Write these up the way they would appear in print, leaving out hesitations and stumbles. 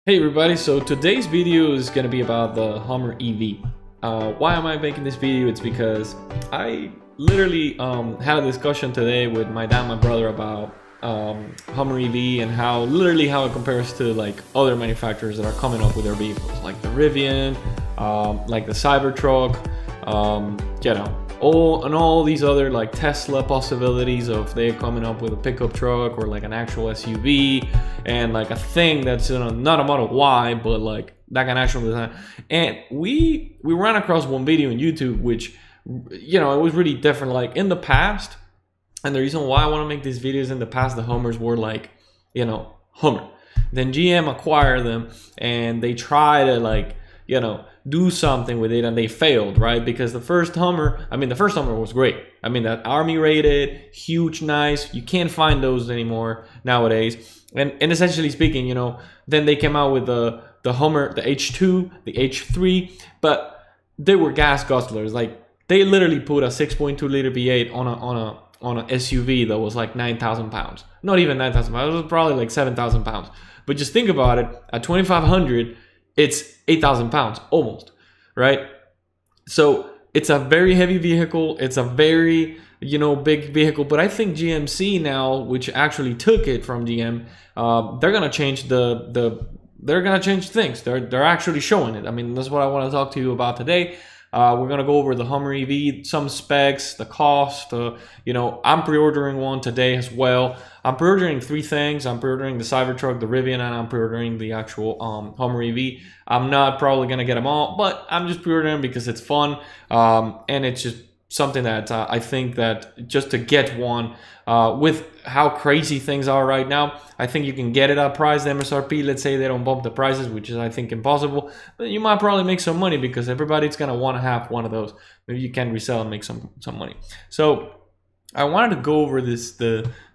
Hey everybody, so today's video is going to be about the Hummer EV. Why am I making this video? It's because I literally had a discussion today with my dad and my brother about Hummer EV and how it compares to like other manufacturers that are coming up with their vehicles, like the Rivian, like the Cybertruck, all these other like Tesla possibilities of they coming up with a pickup truck or like an actual SUV and like a thing that's not a Model Y, but like that can actually design. And we ran across one video on YouTube which, it was really different. Like in the past, and the reason why I want to make these videos, in the past the Hummers were like, Hummer. Then GM acquired them and they try to like, do something with it, and they failed, right? Because the first Hummer was great. I mean, that army rated, huge, nice. You can't find those anymore nowadays. And essentially speaking, then they came out with the Hummer, the H2, the H3, but they were gas guzzlers. Like they literally put a 6.2 liter V8 on a SUV that was like 9,000 pounds. Not even 9,000 pounds. It was probably like 7,000 pounds. But just think about it. At 2,500. It's 8,000 pounds almost, right? So it's a very heavy vehicle. It's a very, big vehicle. But I think GMC now, which actually took it from GM, they're gonna change they're gonna change things. They're actually showing it. I mean, that's what I want to talk to you about today. We're gonna go over the Hummer EV, some specs, the cost. I'm pre-ordering one today as well. I'm pre-ordering three things. I'm pre-ordering the Cybertruck, the Rivian, and I'm pre-ordering the actual Hummer EV. I'm not probably gonna get them all, but I'm just pre-ordering because it's fun, and it's just something that I think that just to get one with how crazy things are right now, I think you can get it at price, the MSRP. Let's say they don't bump the prices, which is I think impossible, but you might probably make some money because everybody's gonna want to have one of those. Maybe you can resell and make some money. So I wanted to go over this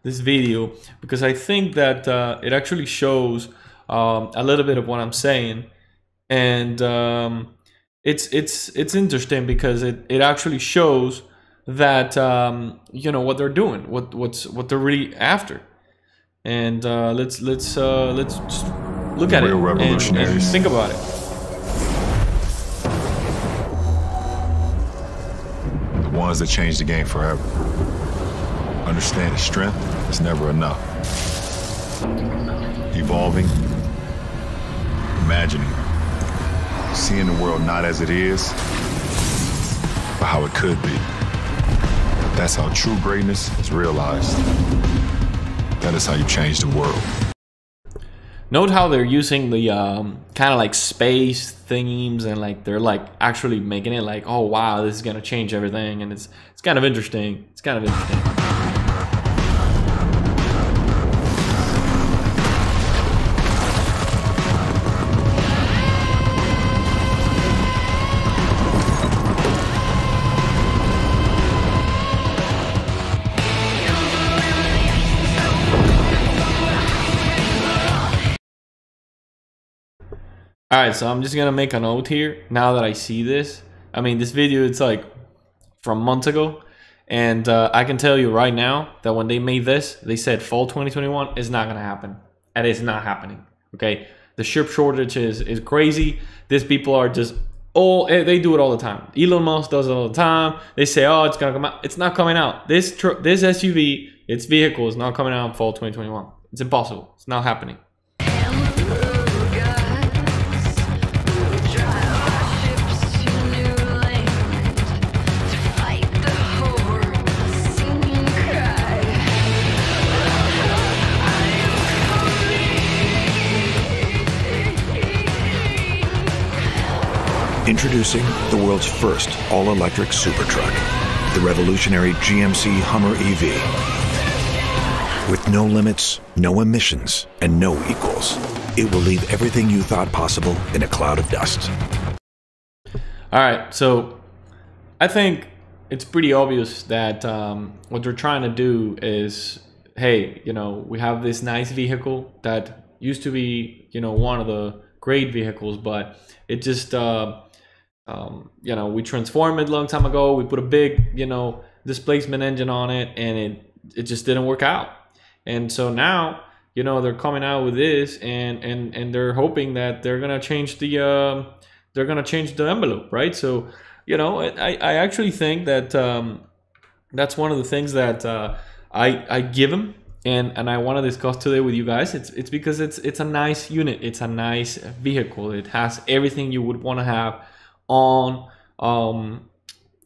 video because I think that it actually shows a little bit of what I'm saying, and it's interesting because it actually shows that what they're doing, what they're really after, and let's just look at it and think about it. The ones that change the game forever. Understand that strength is never enough. Evolving, imagining, seeing the world not as it is, but how it could be. That's how true greatness is realized. That is how you change the world. Note how they're using the kind of like space themes, and like they're like actually making it like, oh wow, this is gonna change everything, and it's kind of interesting. It's kind of interesting. Alright, so I'm just gonna make a note here now that I see this. I mean, this video, it's like from months ago, and I can tell you right now that when they made this, they said fall 2021 is not gonna happen, and it's not happening. Okay, the chip shortage is crazy. These people are just they do it all the time. Elon Musk does it all the time. They say, oh, it's gonna come out. It's not coming out. This SUV, its vehicle, is not coming out in fall 2021. It's impossible. It's not happening. Introducing the world's first all-electric super truck, the revolutionary GMC Hummer EV. With no limits, no emissions, and no equals, it will leave everything you thought possible in a cloud of dust. All right, so I think it's pretty obvious that what they're trying to do is, hey, we have this nice vehicle that used to be, one of the great vehicles, but it just we transformed it a long time ago. We put a big, displacement engine on it, and it just didn't work out. And so now you know, they're coming out with this, and they're hoping that they're gonna change the envelope, right? So, you know, I actually think that that's one of the things that I give them, and I want to discuss today with you guys. It's because it's a nice unit, it's a nice vehicle. It has everything you would want to have on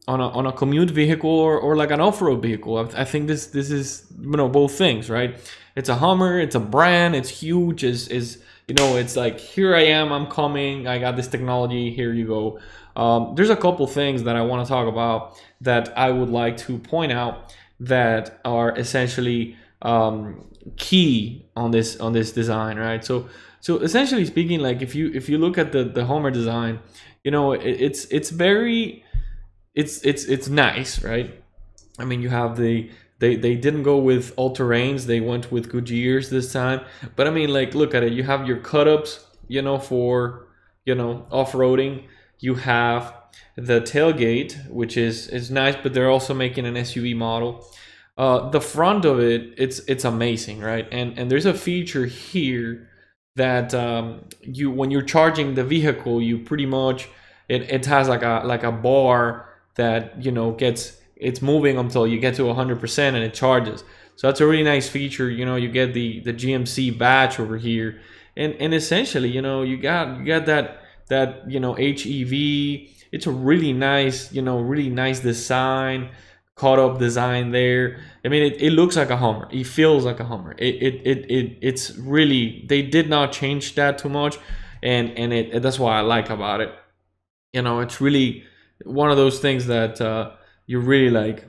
a commute vehicle, or like an off-road vehicle. I think this is, you know, both things, right? It's a Hummer, it's a brand, it's huge, is you know, it's like, here I am, I'm coming, I got this technology, here you go. There's a couple things that I want to talk about that I would like to point out that are essentially key on this design, right? So essentially speaking, like if you look at the Hummer design, you know, it's nice, right? I mean, you have they didn't go with all-terrains, they went with Goodyears this time. But I mean, like, look at it. You have your cut-ups, you know, for, you know, off-roading. You have the tailgate, which is nice, but they're also making an SUV model. The front of it, it's amazing, right? And there's a feature here that when you're charging the vehicle, you pretty much it has like a bar that, you know, it's moving until you get to 100% and it charges. So that's a really nice feature. You know, you get the GMC badge over here, and essentially, you know, you got that you know, HEV. It's a really nice, you know, really nice design, caught up design there. I mean, it looks like a Hummer. It feels like a Hummer. It's really, they did not change that too much, and that's what I like about it. You know, it's really one of those things that you really like.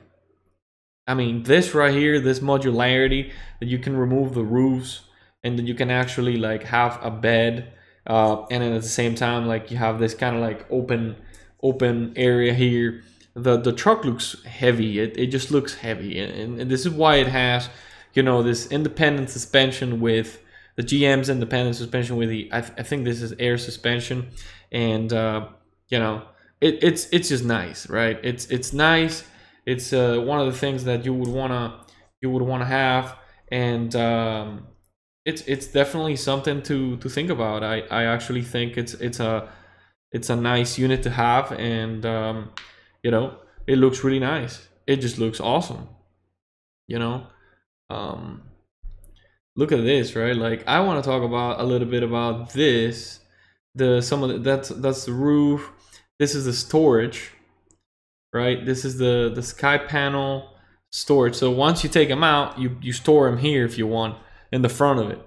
I mean, this right here, this modularity, that you can remove the roofs, and then you can actually like have a bed, and then at the same time, like, you have this kind of like open area here. The truck looks heavy. It just looks heavy, and this is why it has, you know, this independent suspension with the GM's independent suspension with the I think this is air suspension, and you know, it's just nice, right? It's nice. It's one of the things that you would wanna have, and it's definitely something to think about. I actually think it's a nice unit to have, and you know, it looks really nice. It just looks awesome. You know, look at this, right? Like, I want to talk about a little bit about this. That's the roof. This is the storage, right? This is the sky panel storage. So once you take them out, you store them here if you want, in the front of it.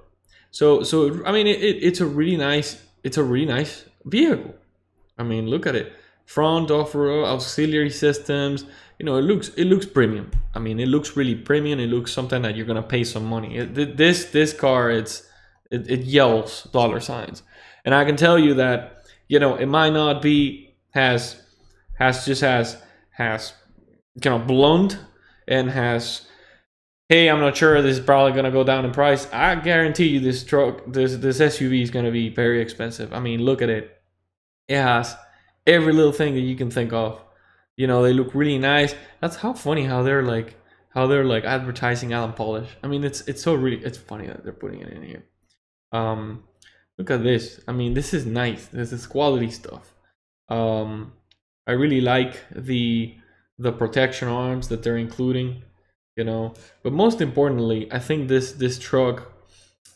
So I mean, it's a really nice vehicle. I mean, look at it. Front, off-road, auxiliary systems. You know, it looks premium. I mean, it looks really premium. It looks something that you're gonna pay some money. This car, it yells dollar signs, and I can tell you that, you know, it might not be has kind of blunt, and has, hey, I'm not sure, this is probably gonna go down in price. I guarantee you this SUV is gonna be very expensive. I mean, look at it. It has every little thing that you can think of. You know, they look really nice. That's how funny how they're like advertising Allen Polish. I mean, it's funny that they're putting it in here. Look at this. I mean, this is nice. This is quality stuff. I really like the protection arms that they're including, you know. But most importantly, I think this truck,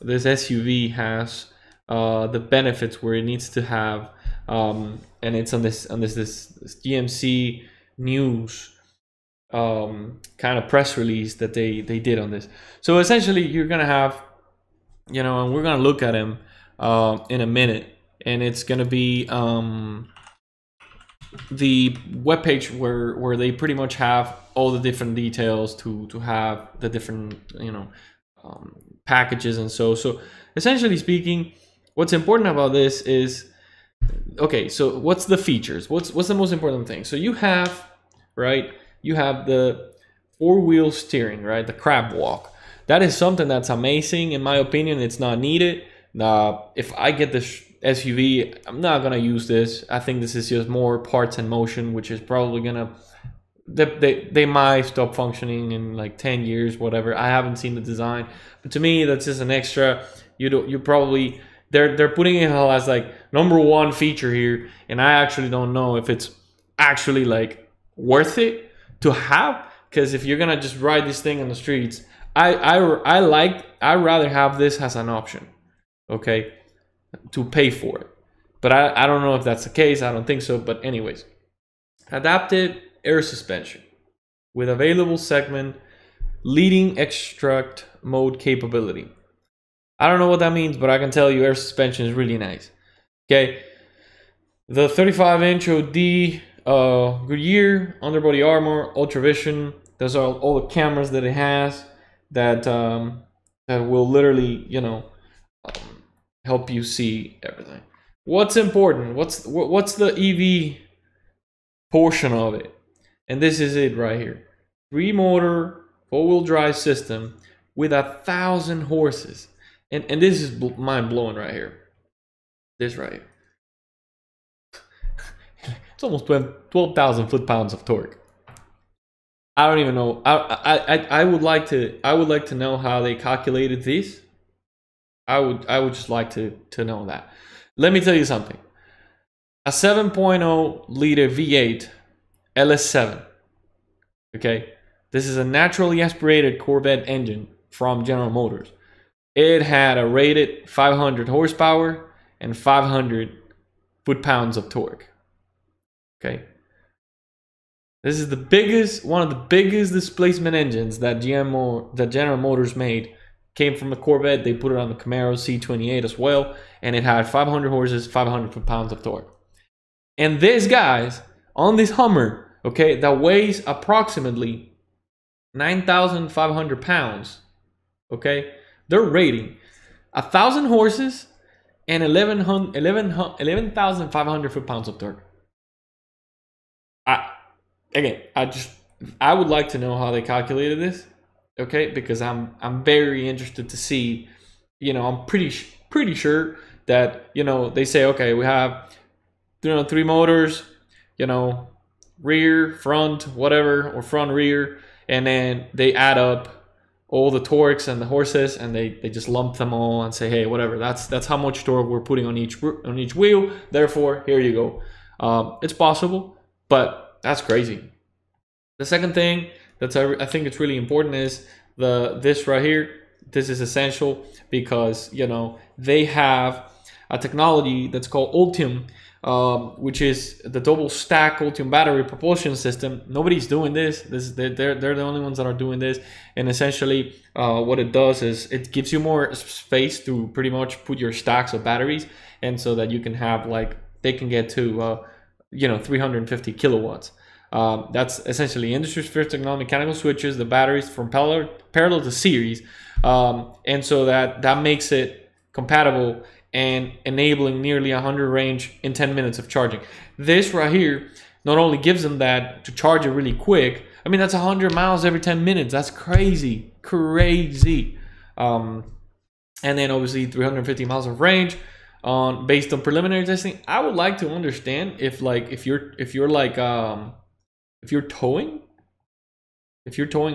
this SUV, has the benefits where it needs to have, and it's on this GMC news kind of press release that they did on this. So essentially, you're gonna have, you know, and we're gonna look at them in a minute, and it's gonna be the webpage where they pretty much have all the different details to have the different, you know, packages. And so essentially speaking, what's important about this is, okay, so what's the features? What's the most important thing? So you have, right, you have the 4-wheel steering, right, the crab walk. That is something that's amazing. In my opinion, it's not needed. If I get this SUV, I'm not gonna use this. I think this is just more parts and motion, which is probably gonna they might stop functioning in like 10 years, whatever. I haven't seen the design, but to me that's just an extra. You probably they're putting it as like #1 feature here, and I actually don't know if it's actually like worth it to have, because if you're gonna just ride this thing on the streets, I'd rather have this as an option, okay, to pay for it. But I don't know if that's the case. I don't think so. But anyways, adapted air suspension with available segment leading extract mode capability. I don't know what that means, but I can tell you air suspension is really nice. Okay, the 35-inch OD Goodyear underbody armor, ultravision. Those are all the cameras that it has that will literally, you know, help you see everything. What's important? What's the EV portion of it? And this is it right here. 3-motor, 4-wheel drive system with 1,000 horses. And this is mind-blowing right here. This right here. It's almost 12,000 foot-pounds of torque. I don't even know. I would like to know how they calculated this. I would just like to know that. Let me tell you something. A 7.0 liter V8 LS7. Okay, this is a naturally aspirated Corvette engine from General Motors. It had a rated 500 horsepower and 500 foot-pounds of torque. Okay, this is the biggest, one of the biggest displacement engines that General Motors made. Came from the Corvette. They put it on the Camaro C28 as well, and it had 500 horses, 500 foot-pounds of torque. And this guy's on this Hummer, okay, that weighs approximately 9,500 pounds. Okay, they're rating 1,000 horses and 11,500 foot-pounds of torque. I would like to know how they calculated this, okay? Because I'm very interested to see. You know, I'm pretty sure that, you know, they say, okay, we have, you know, 3 motors, you know, rear, front, whatever, or front, rear, and then they add up all the torques and the horses, and they just lump them all and say, hey, whatever, that's how much torque we're putting on each wheel. Therefore, here you go. It's possible, but that's crazy. The second thing that's I think it's really important is this right here. This is essential because, you know, they have a technology that's called Ultima, which is the double stack Ultima battery propulsion system. Nobody's doing this. They're the only ones that are doing this. And essentially, what it does is it gives you more space to pretty much put your stacks of batteries, and so that you can have, like, they can get to you know, 350 kilowatts. That's essentially industry's first technology, mechanical switches the batteries from parallel to series, and so that makes it compatible and enabling nearly 100 range in 10 minutes of charging. This right here not only gives them that to charge it really quick. I mean, that's 100 miles every 10 minutes. That's crazy. And then obviously 350 miles of range based on preliminary testing. I would like to understand if you're towing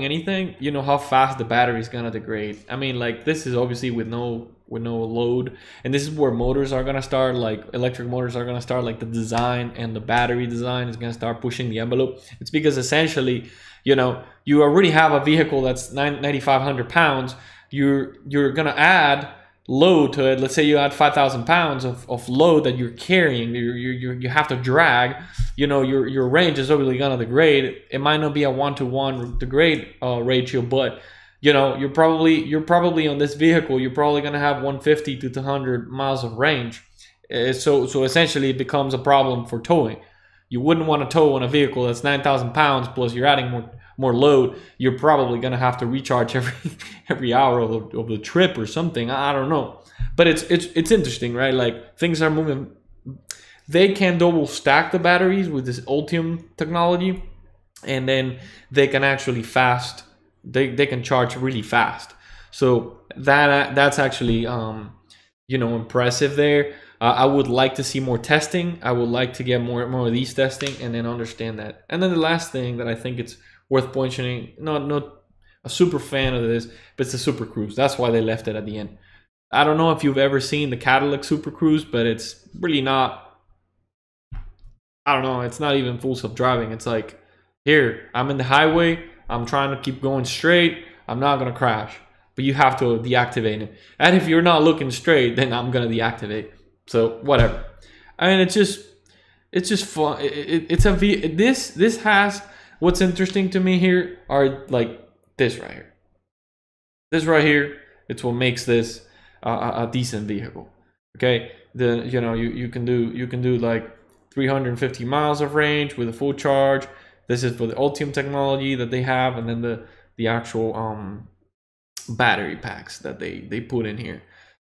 anything, you know, how fast the battery is gonna degrade. I mean, like, this is obviously with no load, and this is where motors are gonna start, like electric motors are gonna start, like the design and the battery design is gonna start pushing the envelope. It's because essentially, you know, you already have a vehicle that's 9,500 pounds. You're gonna add load to it. Let's say you add 5,000 pounds of load that you're carrying, you have to drag. You know, your range is obviously gonna degrade. It might not be a 1-to-1 degrade ratio, but, you know, you're probably on this vehicle, you're probably gonna have 150 to 200 miles of range. So essentially it becomes a problem for towing. You wouldn't want to tow on a vehicle that's 9,000 pounds plus you're adding more load. You're probably gonna have to recharge every hour of the trip or something. I don't know, but it's interesting, right? Like, things are moving. They can double stack the batteries with this Ultima technology, and then they can actually they can charge really fast. So that's actually you know, impressive there. I would like to see more testing. I would like to get more of these testing and then understand that. And then the last thing that I think it's worth mentioning, not a super fan of this, but it's the Super Cruise. That's why they left it at the end. I don't know if you've ever seen the Cadillac Super Cruise, but it's really not, I don't know, it's not even full self-driving. It's like, here, I'm in the highway, I'm trying to keep going straight, I'm not gonna crash, but you have to deactivate it. And if you're not looking straight, then I'm gonna deactivate. So whatever. I mean, it's just fun. This has, what's interesting to me here are like this right here. This right here, it's what makes this a decent vehicle. Okay, you can do like 350 miles of range with a full charge. This is for the Ultima technology that they have, and then the actual battery packs that they put in here.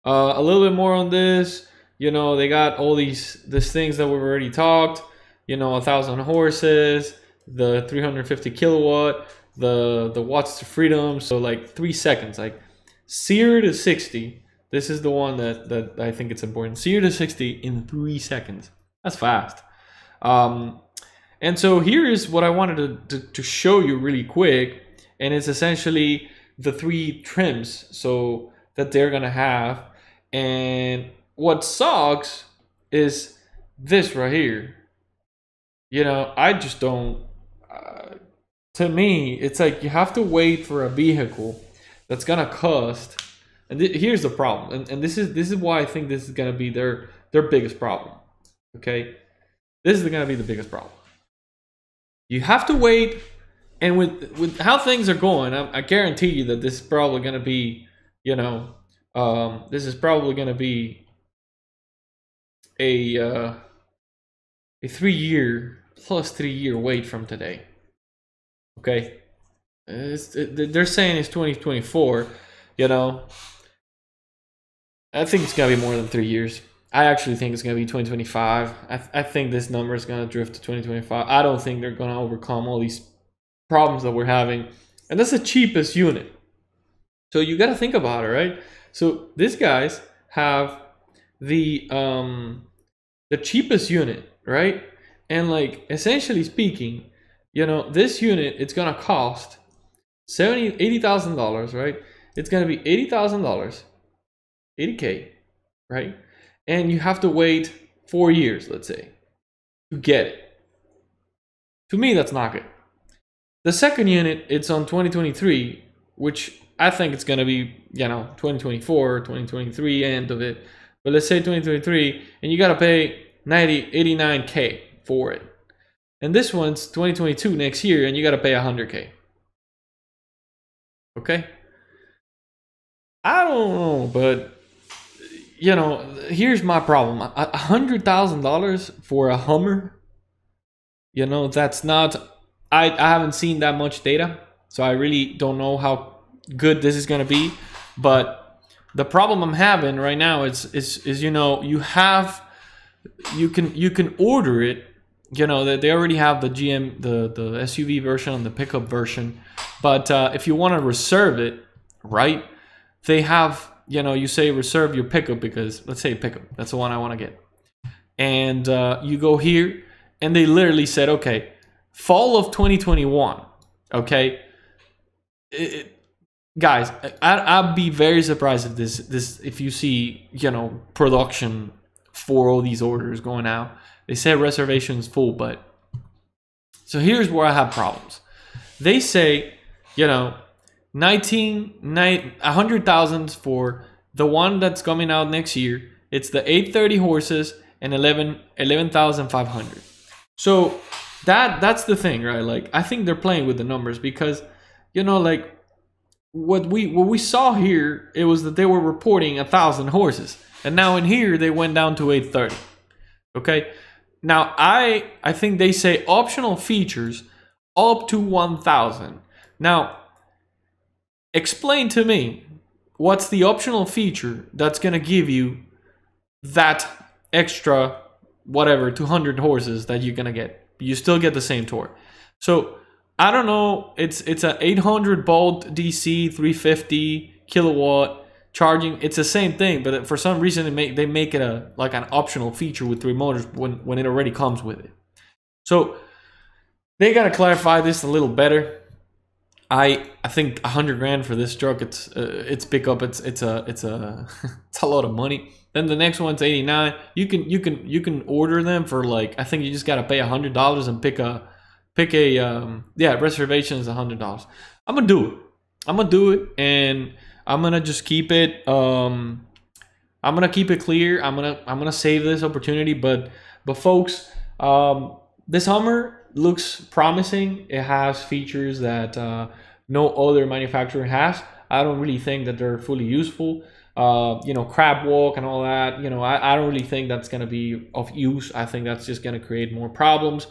A little bit more on this. They got all these things that we've already talked. 1,000 horses, the 350 kilowatt, the watts to freedom. So like 3 seconds, like 0 to 60. This is the one that I think it's important. 0 to 60 in 3 seconds. That's fast. And so here is what I wanted to show you really quick, and it's essentially the 3 trims so that they're gonna have. And what sucks is this right here. I just don't, to me, it's like you have to wait for a vehicle that's gonna cost, and here's the problem, and this is why I think this is gonna be their biggest problem. Okay, this is gonna be the biggest problem. You have to wait, and with how things are going, I guarantee you that this is probably gonna be, this is probably gonna be a 3-year plus 3-year wait from today. Okay, they're saying it's 2024. I think it's gonna be more than 3 years. I actually think it's gonna be 2025. I think this number is gonna drift to 2025. I don't think they're gonna overcome all these problems that we're having, and that's the cheapest unit. So you gotta think about it, right? So these guys have the cheapest unit, right? And like essentially speaking, this unit, it's gonna cost $80,000, right? It's gonna be $80,000, 80K, right? And you have to wait 4 years, let's say, to get it. To me, that's not good. The second unit, it's on 2023, which I think it's gonna be, 2024, 2023 end of it. But let's say 2023, and you gotta pay 89K for it. And this one's 2022 next year, and you gotta pay 100K. Okay? I don't know, but here's my problem. $100,000 for a Hummer, that's not, I haven't seen that much data, so I really don't know how good this is gonna be. But the problem I'm having right now is you can order it. That they already have the the SUV version and the pickup version, but if you want to reserve it, right? They have, you say reserve your pickup, because let's say pickup, that's the one I want to get, and you go here, and they literally said, okay, fall of 2021. Okay, guys, I'd be very surprised if if you see production for all these orders going out. They said reservations full, but so here's where I have problems. They say, 100,000 for the one that's coming out next year. It's the 830 horses and 11,500. So that's the thing, right? Like, I think they're playing with the numbers, because like what we saw here, it was that they were reporting 1,000 horses, and now in here they went down to 830. Okay. Now, I think they say optional features up to 1,000. Now, explain to me, what's the optional feature that's going to give you that extra, whatever, 200 horses that you're going to get? You still get the same torque. So, I don't know, it's an 800 volt DC 350 kilowatt charging. It's the same thing, but for some reason they make it a like an optional feature with 3 motors when it already comes with it. So they gotta clarify this a little better. I think 100 grand for this truck. It's pickup. It's a it's a lot of money. Then the next one's 89. You can order them for like, I think you just gotta pay $100 and pick a reservation is $100. I'm gonna do it, and I'm gonna just keep it. I'm gonna keep it clear. I'm gonna save this opportunity. But folks, this Hummer looks promising. It has features that no other manufacturer has. I don't really think that they're fully useful. You know, crab walk and all that. You know, I don't really think that's gonna be of use. I think that's just gonna create more problems.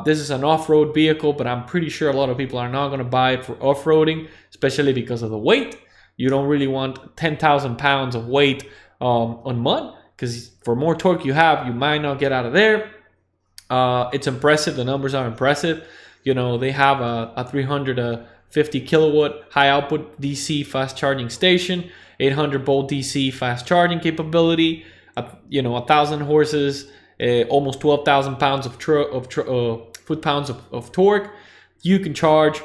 This is an off-road vehicle, but I'm pretty sure a lot of people are not gonna buy it for off-roading, especially because of the weight. You don't really want 10,000 pounds of weight on mud, because for more torque you have, you might not get out of there. It's impressive. The numbers are impressive. You know, they have a 350 kilowatt high output DC fast charging station, 800 volt DC fast charging capability, you know, 1,000 horses, almost 12,000 pounds of foot-pounds of torque. You can charge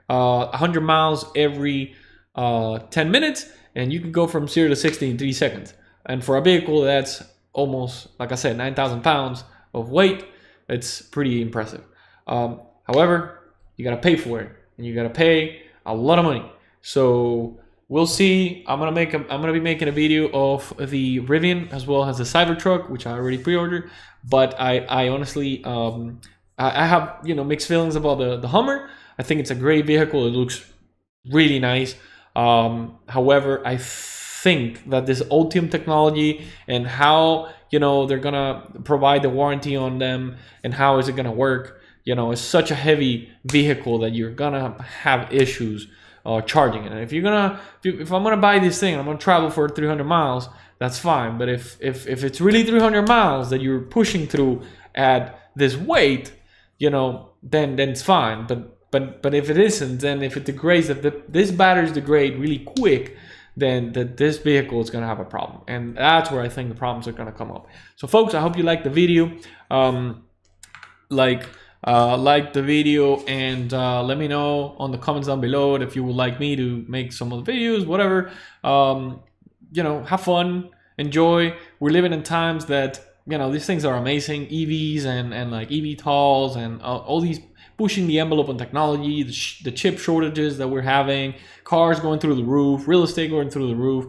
100 miles every 10 minutes, and you can go from 0 to 60 in 3 seconds. And for a vehicle that's almost, like I said, 9,000 pounds of weight, it's pretty impressive. However, you gotta pay for it, and you gotta pay a lot of money. So we'll see. I'm gonna be making a video of the Rivian as well as the Cybertruck, which I already pre-ordered. But I honestly, I have, you know, mixed feelings about the Hummer. I think it's a great vehicle. It looks really nice. However, I think that this Ultima technology and how, you know, they're gonna provide the warranty on them and how is it gonna work, you know, it's such a heavy vehicle that you're gonna have issues charging it. And if I'm gonna buy this thing, I'm gonna travel for 300 miles, that's fine. But if it's really 300 miles that you're pushing through at this weight, you know, then it's fine. But if it isn't, then if it degrades, if this batteries degrade really quick, then this vehicle is going to have a problem. And that's where I think the problems are going to come up. So folks, I hope you liked the video. Like the video, and let me know on the comments down below if you would like me to make some of the videos, whatever. You know, have fun, enjoy. We're living in times that, you know, these things are amazing. EVs and like eVTOLs and all these pushing the envelope on technology, the chip shortages that we're having, cars going through the roof, real estate going through the roof.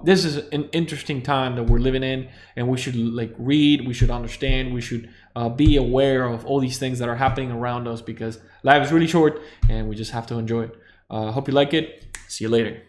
This is an interesting time that we're living in, and we should like read, we should understand, we should be aware of all these things that are happening around us, because life is really short and we just have to enjoy it. Hope you like it. See you later.